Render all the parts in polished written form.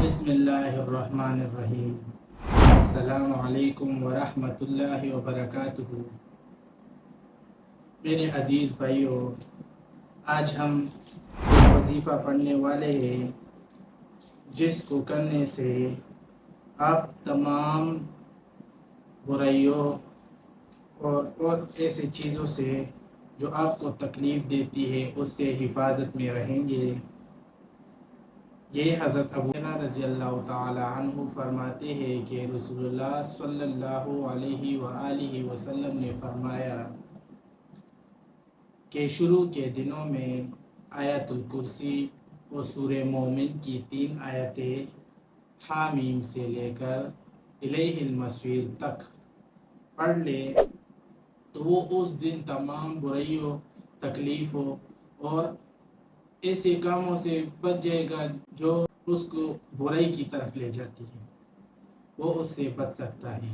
بسم اللہ الرحمن الرحیم۔ السلام علیکم ورحمۃ اللہ وبرکاتہ۔ میرے عزیز بھائیوں، آج ہم وظیفہ پڑھنے والے ہیں جس کو کرنے سے آپ تمام برائیوں اور ایسی چیزوں سے جو آپ کو تکلیف دیتی ہے اس سے حفاظت میں رہیں گے۔ یہ حضرت ابو ہریرہ رضی اللہ تعالی عنہ فرماتے ہیں کہ رسول اللہ صلی اللہ علیہ وآلہ وسلم نے فرمایا کہ شروع کے دنوں میں آیت الکرسی اور سورہ مومن کی 3 آیتیں حامیم سے لے کر الیہ المصیر تک پڑھ لے تو وہ اس دن تمام برائیوں، تکلیفوں اور ایسے کاموں سے بچ جائے گا جو اس کو برائی کی طرف لے جاتی ہے، وہ اس سے بچ سکتا ہے۔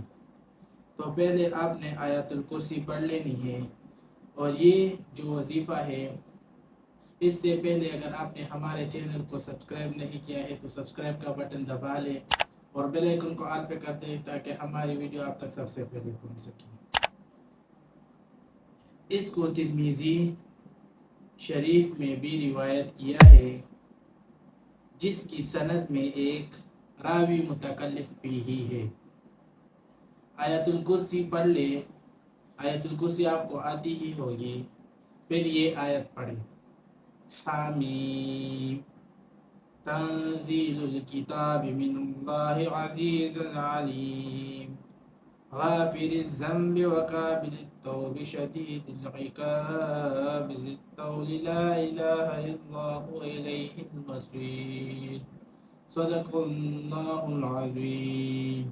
تو پہلے آپ نے آیت الکرسی پڑھ لینی ہے، اور یہ جو وظیفہ ہے اس سے پہلے اگر آپ نے ہمارے چینل کو سبسکرائب نہیں کیا ہے تو سبسکرائب کا بٹن دبا لیں اور بیل آئیکن کو آل پہ کر دیں تاکہ ہماری ویڈیو آپ تک سب سے پہلے پہنچ سکے۔ اس کو ترمذی شریف میں بھی روایت کیا ہے، جس کی سند میں ایک راوی متکلف بھی ہی ہے۔ آیت الکرسی پڑھ لے، آیت الکرسی آپ کو آتی ہی ہوگی، پھر یہ آیت پڑھیں: حامیم تنزیل الکتاب من اللہ عزیز العلیم غافر الذنب وقابل التوب شدید العقاب ذی الطول لا الہ الا هو الیہ المصیر۔ صدق اللہ العظیم۔